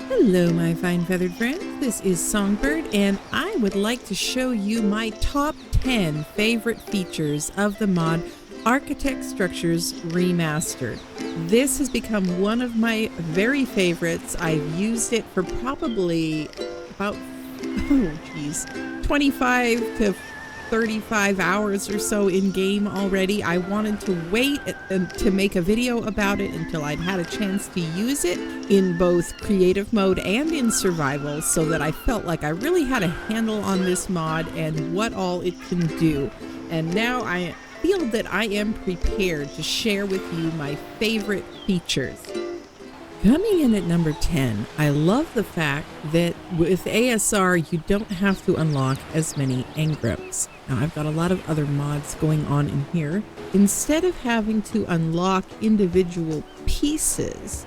Hello, my fine feathered friends. This is Songbird, and I would like to show you my top 10 favorite features of the mod Arkitect Structures Remastered. This has become one of my very favorites. I've used it for probably about 25 to 35 hours or so in game already. I wanted to wait to make a video about it until I'd had a chance to use it in both creative mode and in survival, so that I felt like I really had a handle on this mod and what all it can do. And now I feel that I am prepared to share with you my favorite features. Coming in at number 10, I love the fact that with ASR you don't have to unlock as many engrams. Now I've got a lot of other mods going on in here. Instead of having to unlock individual pieces,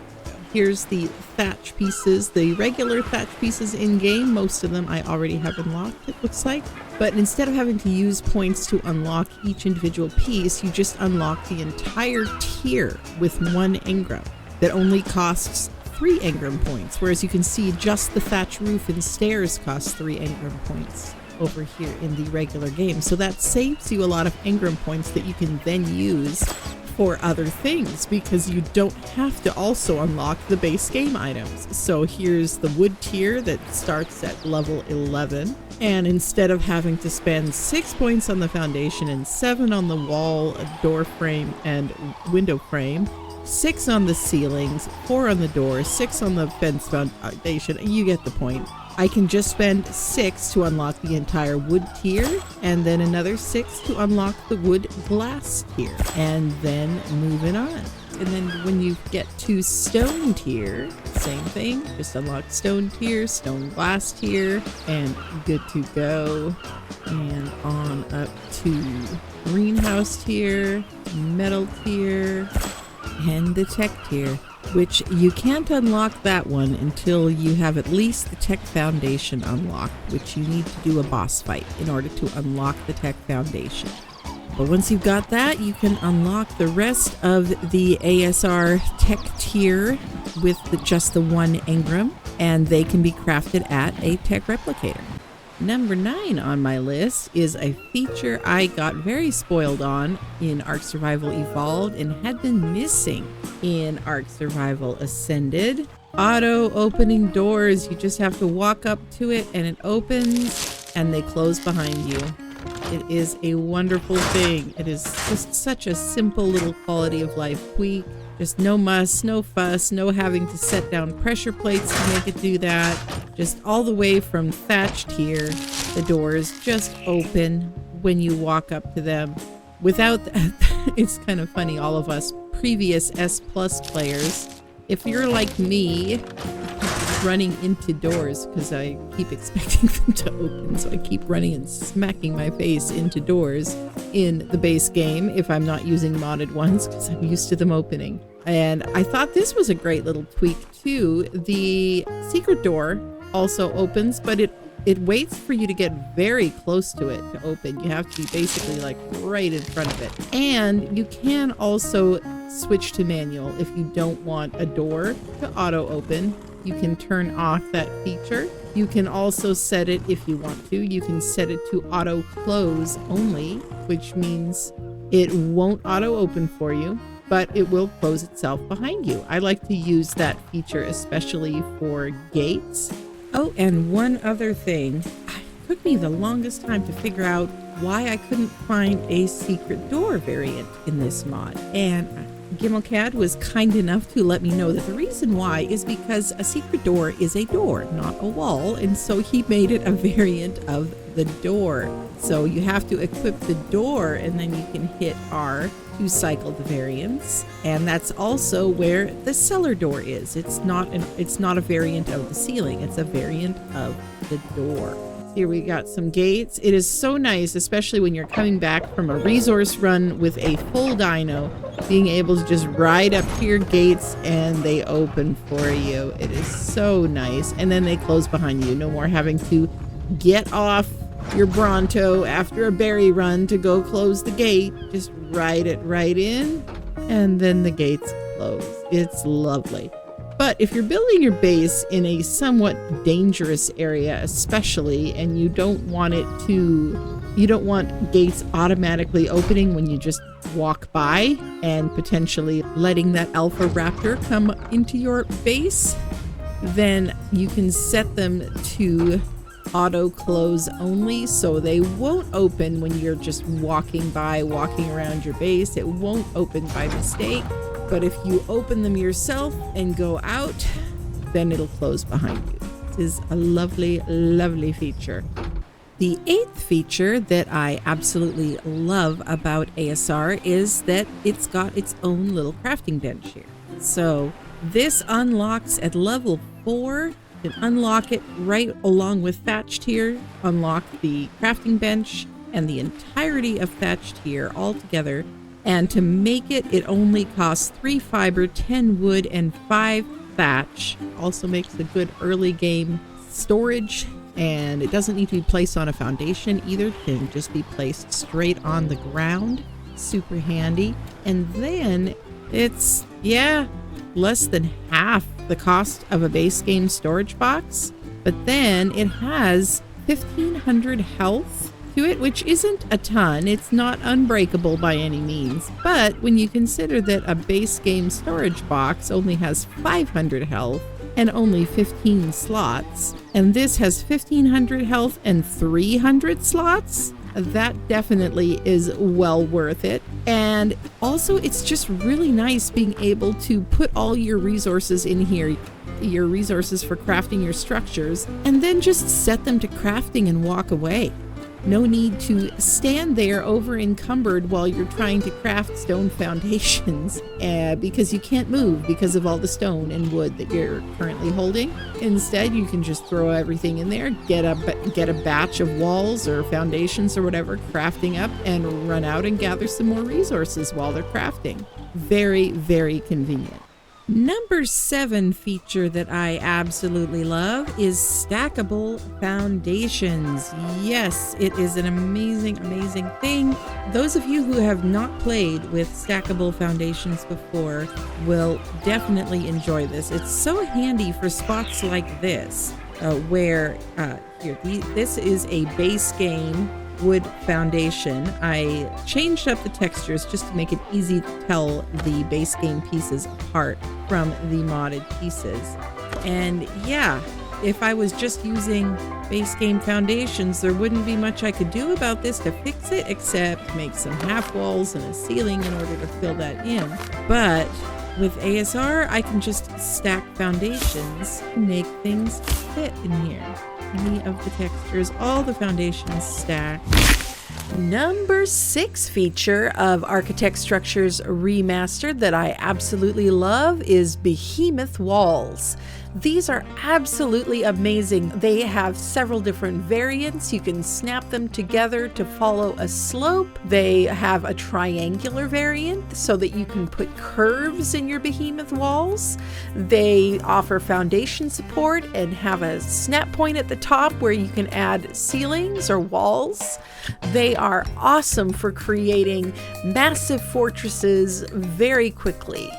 here's the thatch pieces, the regular thatch pieces in game. Most of them I already have unlocked, it looks like. But instead of having to use points to unlock each individual piece, you just unlock the entire tier with 1 engram. That only costs 3 engram points, whereas you can see just the thatch roof and stairs cost 3 engram points over here in the regular game. So that saves you a lot of engram points that you can then use for other things, because you don't have to also unlock the base game items. So here's the wood tier that starts at level 11. And instead of having to spend 6 points on the foundation and 7 on the wall, door frame, and window frame, 6 on the ceilings, 4 on the door, 6 on the fence foundation, you get the point. I can just spend 6 to unlock the entire wood tier, and then another 6 to unlock the wood glass tier, and then moving on. And then when you get to stone tier, same thing, just unlock stone tier, stone glass tier, and good to go. And on up to greenhouse tier, metal tier, and the tech tier, which you can't unlock that one until you have at least the tech foundation unlocked, which you need to do a boss fight in order to unlock the tech foundation. But once you've got that, you can unlock the rest of the ASR tech tier with just the 1 engram, and they can be crafted at a tech replicator. Number 9 on my list is a feature I got very spoiled on in Ark Survival Evolved and had been missing in Ark Survival Ascended. Auto opening doors. You just have to walk up to it and it opens and they close behind you. It is a wonderful thing. It is just such a simple little quality of life tweak. Just no muss, no fuss, no having to set down pressure plates to make it do that. Just all the way from thatched here, the doors just open when you walk up to them. Without that, it's kind of funny, all of us previous S+ players, if you're like me, running into doors because I keep expecting them to open, so I keep running and smacking my face into doors in the base game if I'm not using modded ones, because I'm used to them opening. And I thought this was a great little tweak too. The secret door also opens, but it waits for you to get very close to it to open. You have to be basically like right in front of it. And you can also switch to manual if you don't want a door to auto open. You can turn off that feature. You can also set it, if you want to, you can set it to auto close only, which means it won't auto open for you, but it will close itself behind you. I like to use that feature especially for gates. Oh, and one other thing. It took me the longest time to figure out why I couldn't find a secret door variant in this mod. And Gimmelcad was kind enough to let me know that the reason why is because a secret door is a door, not a wall, and so he made it a variant of the door. So you have to equip the door and then you can hit R to cycle the variants, and that's also where the cellar door is. It's not a variant of the ceiling, it's a variant of the door. Here we got some gates. It is so nice, especially when you're coming back from a resource run with a full dino, being able to just ride up to your gates and they open for you. It is so nice. And then they close behind you. No more having to get off your Bronto after a berry run to go close the gate. Just ride it right in and then the gates close. It's lovely. But if you're building your base in a somewhat dangerous area, especially, and you don't want gates automatically opening when you just walk by and potentially letting that alpha raptor come into your base, then you can set them to auto close only, so they won't open when you're just walking around your base. It won't open by mistake. But if you open them yourself and go out, then it'll close behind you. It is a lovely, lovely feature. The 8th feature that I absolutely love about ASR is that it's got its own little crafting bench here. So this unlocks at level 4. You can unlock it right along with Thatched here, unlock the crafting bench and the entirety of Thatched here all together. And to make it, it only costs 3 fiber, 10 wood, and 5 thatch. Also makes a good early game storage, and it doesn't need to be placed on a foundation either. It can just be placed straight on the ground. Super handy. And then it's, less than half the cost of a base game storage box. But then it has 1,500 health to it, which isn't a ton. It's not unbreakable by any means, but when you consider that a base game storage box only has 500 health and only 15 slots, and this has 1,500 health and 300 slots, that definitely is well worth it. And also, it's just really nice being able to put all your resources in here, your resources for crafting your structures, and then just set them to crafting and walk away. No need to stand there over encumbered while you're trying to craft stone foundations because you can't move because of all the stone and wood that you're currently holding. Instead, you can just throw everything in there, get a batch of walls or foundations or whatever crafting up, and run out and gather some more resources while they're crafting. Very, very convenient. Number 7 feature that I absolutely love is stackable foundations. Yes, it is an amazing, amazing thing. Those of you who have not played with stackable foundations before will definitely enjoy this. It's so handy for spots like this, where this is a base game wood foundation. I changed up the textures just to make it easy to tell the base game pieces apart from the modded pieces. And if I was just using base game foundations, there wouldn't be much I could do about this to fix it except make some half walls and a ceiling in order to fill that in. But with ASR, I can just stack foundations and make things fit in here. Any of the textures, all the foundations stack. Number 6 feature of Arkitect Structures Remastered that I absolutely love is behemoth walls. These are absolutely amazing. They have several different variants. You can snap them together to follow a slope. They have a triangular variant so that you can put curves in your behemoth walls. They offer foundation support and have a snap point at the top where you can add ceilings or walls. They are awesome for creating massive fortresses very quickly.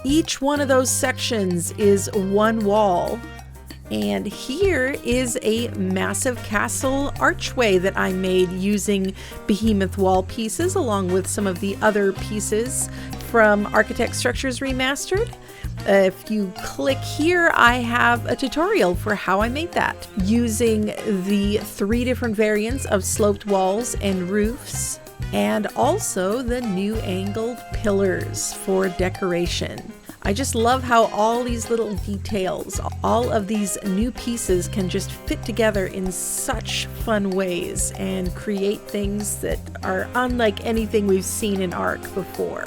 Each one of those sections is one wall, and here is a massive castle archway that I made using behemoth wall pieces along with some of the other pieces from Arkitect Structures Remastered. If you click here, I have a tutorial for how I made that using the 3 different variants of sloped walls and roofs, and also the new angled pillars for decoration. I just love how all these little details, all of these new pieces can just fit together in such fun ways and create things that are unlike anything we've seen in Ark before.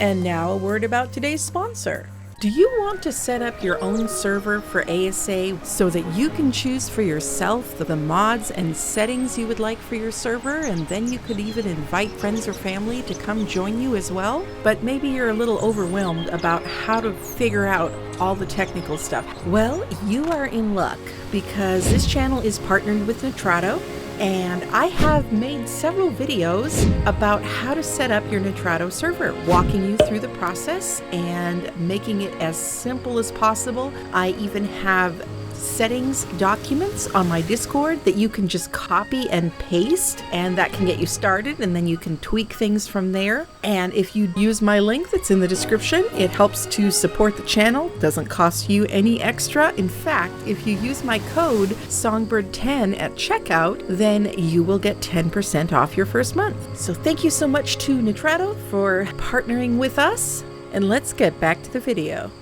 And now a word about today's sponsor. Do you want to set up your own server for ASA so that you can choose for yourself the mods and settings you would like for your server, and then you could even invite friends or family to come join you as well? But maybe you're a little overwhelmed about how to figure out all the technical stuff. Well, you are in luck because this channel is partnered with Nitrato, and I have made several videos about how to set up your Nitrado server, walking you through the process and making it as simple as possible. I even have settings documents on my Discord that you can just copy and paste, and that can get you started, and then you can tweak things from there. And if you use my link that's in the description, it helps to support the channel, doesn't cost you any extra. In fact, if you use my code Songbird10 at checkout, then you will get 10% off your first month. So thank you so much to Nitrado for partnering with us, and let's get back to the video.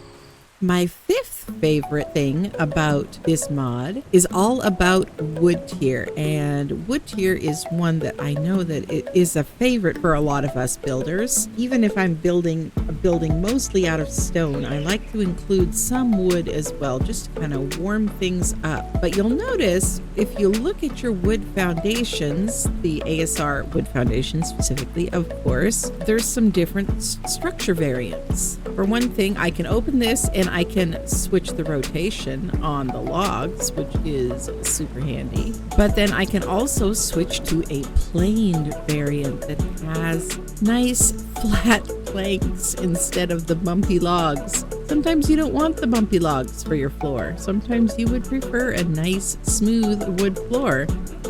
My fifth favorite thing about this mod is all about wood tier, and wood tier is one that I know that it is a favorite for a lot of us builders. Even if I'm building a building mostly out of stone, I like to include some wood as well, just to kind of warm things up. But you'll notice if you look at your wood foundations, the ASR wood foundations specifically, of course, there's some different structure variants. For one thing, I can open this and I can switch the rotation on the logs, which is super handy. But then I can also switch to a planed variant that has nice flat planks instead of the bumpy logs. Sometimes you don't want the bumpy logs for your floor. Sometimes you would prefer a nice smooth wood floor.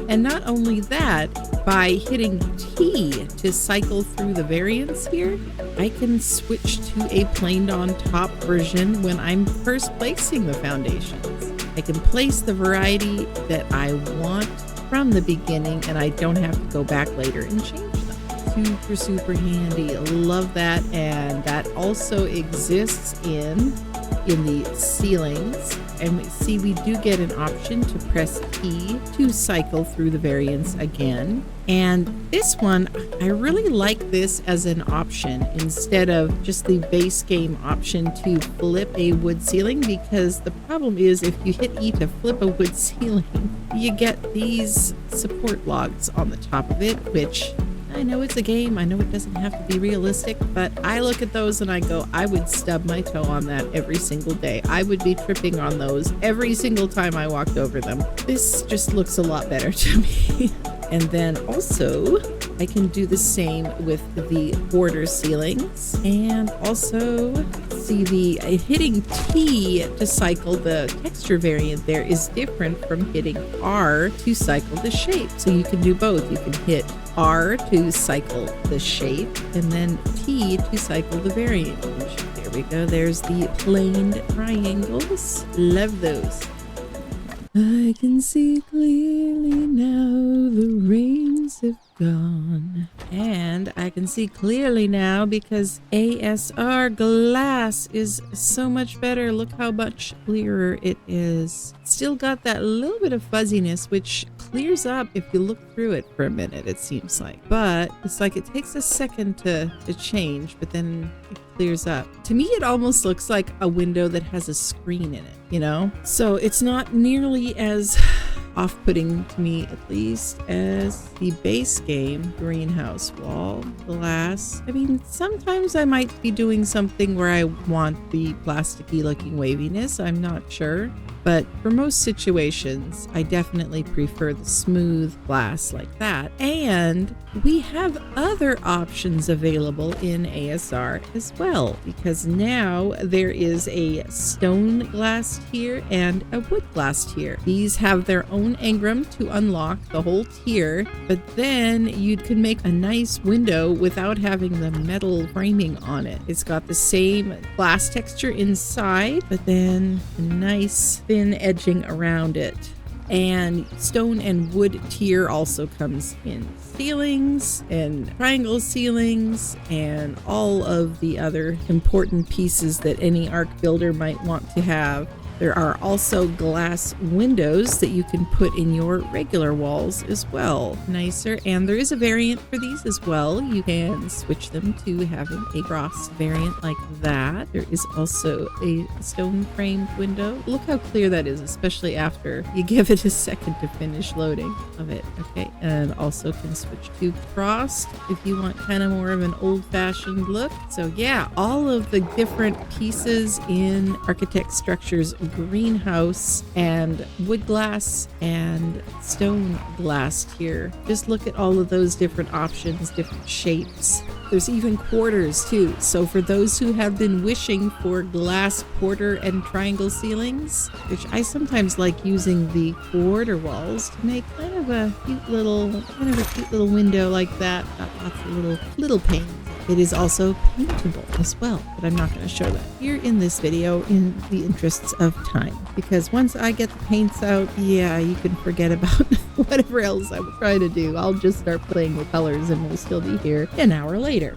And not only that, by hitting T to cycle through the variants here, I can switch to a planed on top version when I'm first placing the foundations. I can place the variety that I want from the beginning, and I don't have to go back later and change them. Super handy. Love that. And that also exists in the ceilings. And we see we do get an option to press E to cycle through the variants again. And this one, I really like this as an option instead of just the base game option to flip a wood ceiling, because the problem is if you hit E to flip a wood ceiling, you get these support logs on the top of it, which I know it's a game, I know it doesn't have to be realistic, but I look at those and I go, I would stub my toe on that every single day. I would be tripping on those every single time I walked over them. This just looks a lot better to me. And then also, I can do the same with the border ceilings, and also see the hitting T to cycle the texture variant there is different from hitting R to cycle the shape. So you can do both. You can hit R to cycle the shape and then T to cycle the variant. There we go. There's the planed triangles. Love those. I can see clearly now the rains have gone. And I can see clearly now because ASR glass is so much better. Look how much clearer it is. Still got that little bit of fuzziness, which clears up if you look through it for a minute, it seems like. But it's like it takes a second to change, but then it clears up. To me, it almost looks like a window that has a screen in it, you know? So it's not nearly as off-putting to me, at least, as the base game greenhouse wall glass. I mean, sometimes I might be doing something where I want the plasticky looking waviness, I'm not sure. But for most situations, I definitely prefer the smooth glass like that. And we have other options available in ASR as well, because now there is a stone glass tier and a wood glass tier. These have their own engram to unlock the whole tier, but then you can make a nice window without having the metal framing on it. It's got the same glass texture inside, but then a nice thin edging around it. And stone and wood tier also comes in ceilings and triangle ceilings and all of the other important pieces that any Arc builder might want to have. There are also glass windows that you can put in your regular walls as well. Nicer. And there is a variant for these as well. You can switch them to having a frost variant like that. There is also a stone framed window. Look how clear that is, especially after you give it a second to finish loading of it. Okay. And also can switch to frost if you want kind of more of an old-fashioned look. So yeah, all of the different pieces in Arkitect Structures greenhouse and wood glass and stone glass here. Just look at all of those different options, different shapes. There's even quarters too. So for those who have been wishing for glass quarter and triangle ceilings, which I sometimes like using the quarter walls to make kind of a cute little window like that. Got lots of little panes. It is also paintable as well, but I'm not going to show that here in this video in the interests of time, because once I get the paints out, yeah, you can forget about whatever else I'm trying to do. I'll just start playing with colors and we'll still be here an hour later.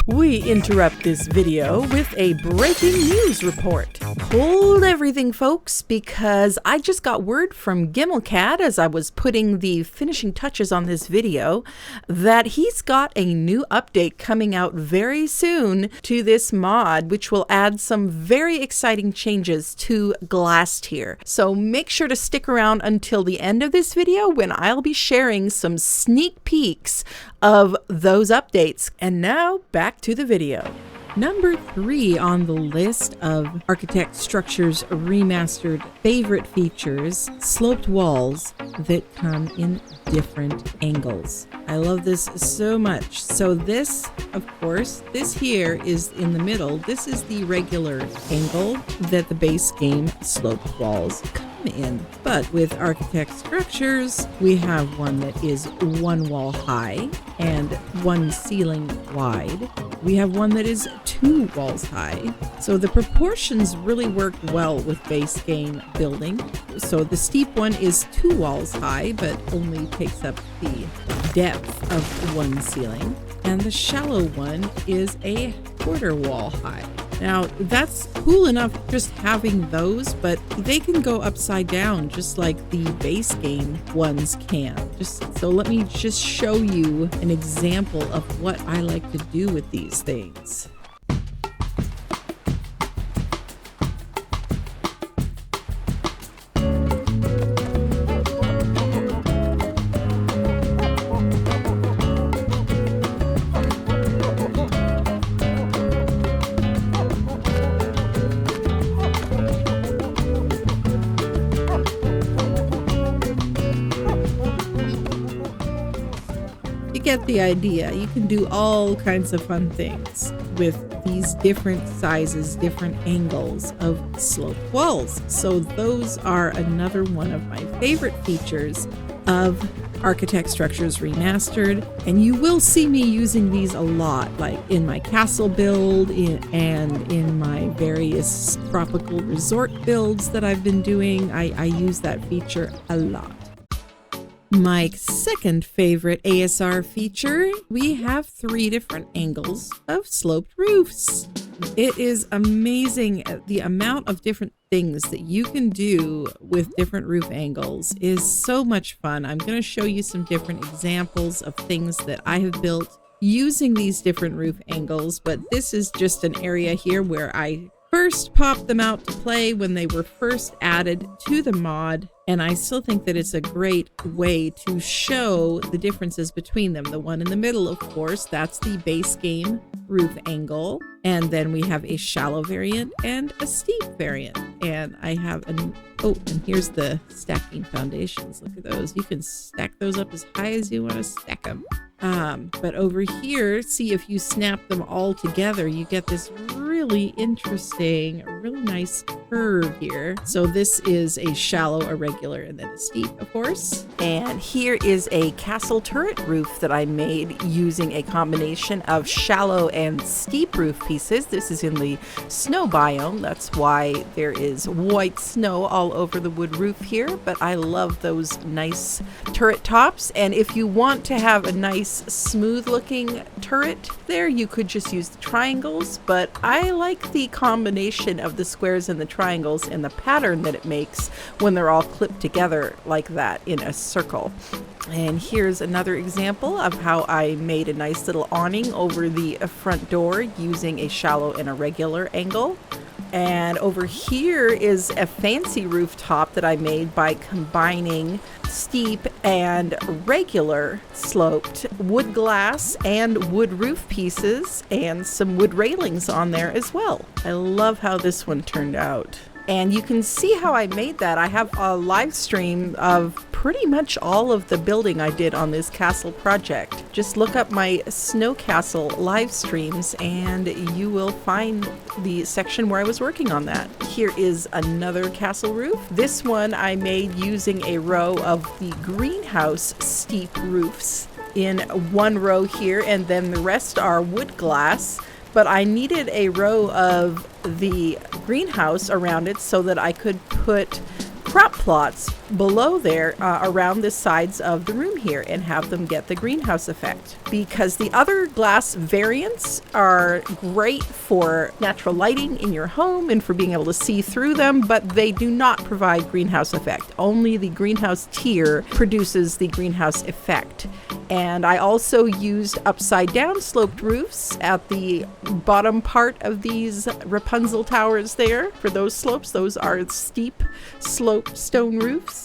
We interrupt this video with a breaking news report. Hold everything, folks, because I just got word from Gimmelcat as I was putting the finishing touches on this video that he's got a new update coming out very soon to this mod, which will add some very exciting changes to Glass Tier. So make sure to stick around until the end of this video when I'll be sharing some sneak peeks of those updates. And now back to the video. Number 3 on the list of Arkitect Structures Remastered favorite features, sloped walls that come in different angles. I love this so much. So this, of course, this here is in the middle. This is the regular angle that the base game sloped walls come in. But with Arkitect Structures, we have one that is one wall high and one ceiling wide. We have one that is 2 walls high. So the proportions really work well with base game building. So the steep one is 2 walls high, but only takes up the depth of one ceiling. And the shallow one is a quarter wall high. Now that's cool enough just having those, but they can go upside down just like the base game ones can. So let me just show you an example of what I like to do with these things. Get the idea. You can do all kinds of fun things with these different sizes, different angles of sloped walls. So those are another one of my favorite features of Arkitect Structures Remastered, and you will see me using these a lot, like in my castle build and in my various tropical resort builds that I've been doing. I use that feature a lot. My second favorite ASR feature, we have 3 different angles of sloped roofs. It is amazing. The amount of different things that you can do with different roof angles is so much fun. I'm going to show you some different examples of things that I have built using these different roof angles, but this is just an area here where I first popped them out to play when they were first added to the mod, and I still think that it's a great way to show the differences between them. The one in the middle, of course, that's the base game roof angle, and then we have a shallow variant and a steep variant. And I have and here's the stacking foundations. Look at those. You can stack those up as high as you want to stack them. But over here, see, if you snap them all together, you get this really interesting, really nice curve here. So this is a shallow, a regular, and then a steep, of course. And here is a castle turret roof that I made using a combination of shallow and steep roof pieces. This is in the snow biome. That's why there is white snow all over the wood roof here. But I love those nice turret tops. And if you want to have a nice smooth looking turret there, you could just use the triangles, but I like the combination of the squares and the triangles and the pattern that it makes when they're all clipped together like that in a circle. And here's another example of how I made a nice little awning over the front door using a shallow and a regular angle. And over here is a fancy rooftop that I made by combining steep and regular sloped wood glass and wood roof pieces and some wood railings on there as well. I love how this one turned out. And you can see how I made that. I have a live stream of pretty much all of the building I did on this castle project. Just look up my snow castle live streams and you will find the section where I was working on that. Here is another castle roof. This one I made using a row of the greenhouse steep roofs in one row here, and then the rest are wood glass. But I needed a row of the greenhouse around it so that I could put crop plots below there around the sides of the room here and have them get the greenhouse effect. Because the other glass variants are great for natural lighting in your home and for being able to see through them, but they do not provide greenhouse effect. Only the greenhouse tier produces the greenhouse effect. And I also used upside down sloped roofs at the bottom part of these Rapunzel towers there for those slopes. Those are steep sloped stone roofs.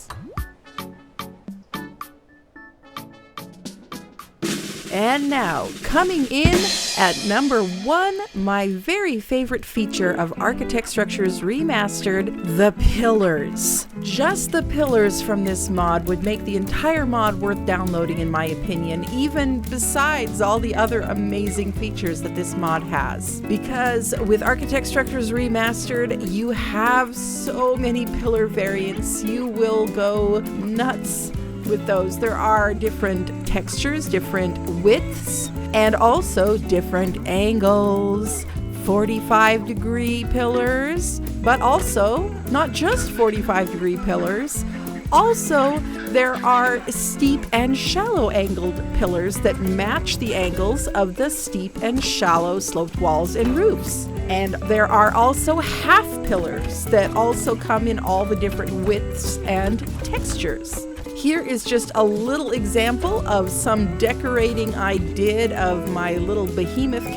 And now, coming in at number 1, my very favorite feature of Arkitect Structures Remastered, the pillars. Just the pillars from this mod would make the entire mod worth downloading, in my opinion, even besides all the other amazing features that this mod has. Because with Arkitect Structures Remastered, you have so many pillar variants, you will go nuts with those. There are different textures, different widths, and also different angles. 45-degree pillars, but also not just 45-degree pillars. Also, there are steep and shallow angled pillars that match the angles of the steep and shallow sloped walls and roofs. And there are also half pillars that also come in all the different widths and textures. Here is just a little example of some decorating I did of my little behemoth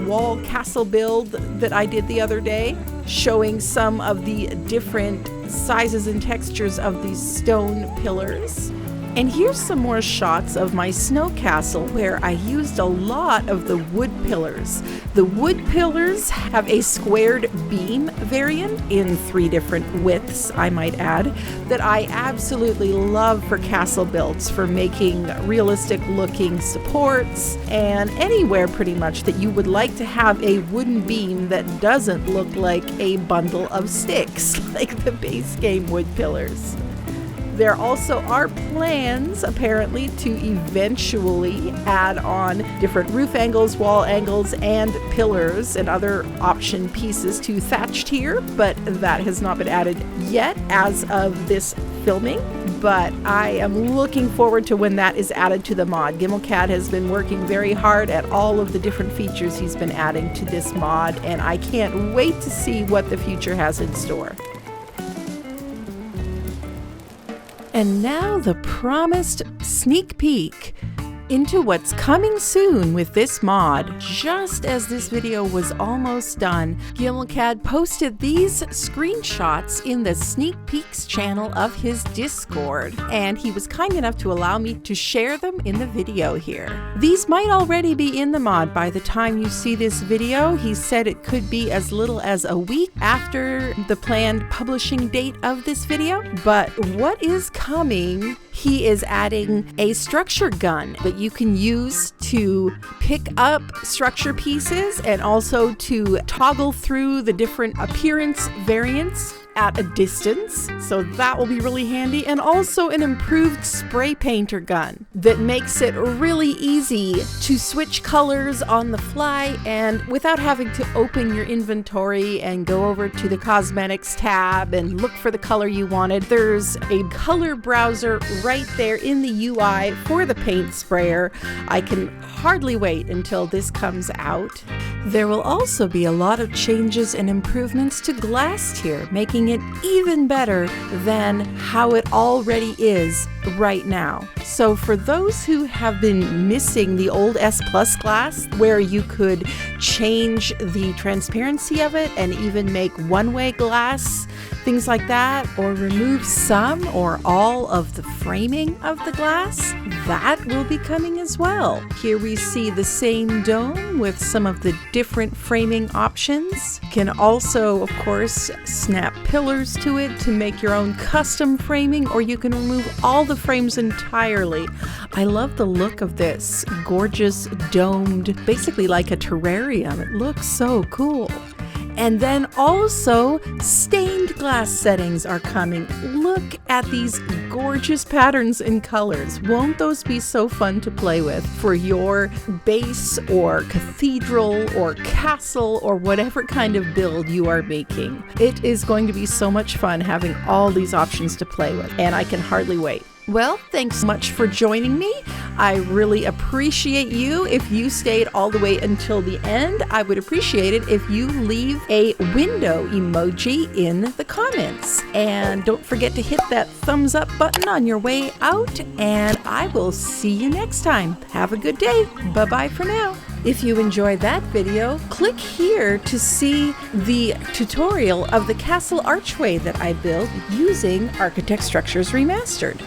wall castle build that I did the other day, showing some of the different sizes and textures of these stone pillars. And here's some more shots of my snow castle where I used a lot of the wood pillars. The wood pillars have a squared beam variant in 3 different widths, I might add, that I absolutely love for castle builds, for making realistic looking supports, and anywhere pretty much that you would like to have a wooden beam that doesn't look like a bundle of sticks like the base game wood pillars. There also are plans, apparently, to eventually add on different roof angles, wall angles, and pillars and other option pieces to thatched here, but that has not been added yet as of this filming. But I am looking forward to when that is added to the mod. Gimmelcat has been working very hard at all of the different features he's been adding to this mod, and I can't wait to see what the future has in store. And now the promised sneak peek into what's coming soon with this mod. Just as this video was almost done, Gimmelcat posted these screenshots in the sneak peeks channel of his Discord, and he was kind enough to allow me to share them in the video here. These might already be in the mod by the time you see this video. He said it could be as little as a week after the planned publishing date of this video, but what is coming? He is adding a structure gun that you can use to pick up structure pieces and also to toggle through the different appearance variants at a distance, so that will be really handy, and also an improved spray painter gun that makes it really easy to switch colors on the fly and without having to open your inventory and go over to the cosmetics tab and look for the color you wanted. There's a color browser right there in the UI for the paint sprayer. I can hardly wait until this comes out. There will also be a lot of changes and improvements to glass tier, making it even better than how it already is right now. So for those who have been missing the old S Plus glass, where you could change the transparency of it and even make one-way glass, things like that, or remove some or all of the framing of the glass, that will be coming as well. Here we see the same dome with some of the different framing options. Can also, of course, snap pillars to it to make your own custom framing, or you can remove all the frames entirely. I love the look of this gorgeous domed, basically like a terrarium. It looks so cool. And then also stained glass settings are coming. Look at these gorgeous patterns and colors. Won't those be so fun to play with for your base or cathedral or castle or whatever kind of build you are making? It is going to be so much fun having all these options to play with, and I can hardly wait. Well, thanks so much for joining me. I really appreciate you. If you stayed all the way until the end, I would appreciate it if you leave a window emoji in the comments. And don't forget to hit that thumbs up button on your way out, and I will see you next time. Have a good day. Bye-bye for now. If you enjoyed that video, click here to see the tutorial of the castle archway that I built using Arkitect Structures Remastered.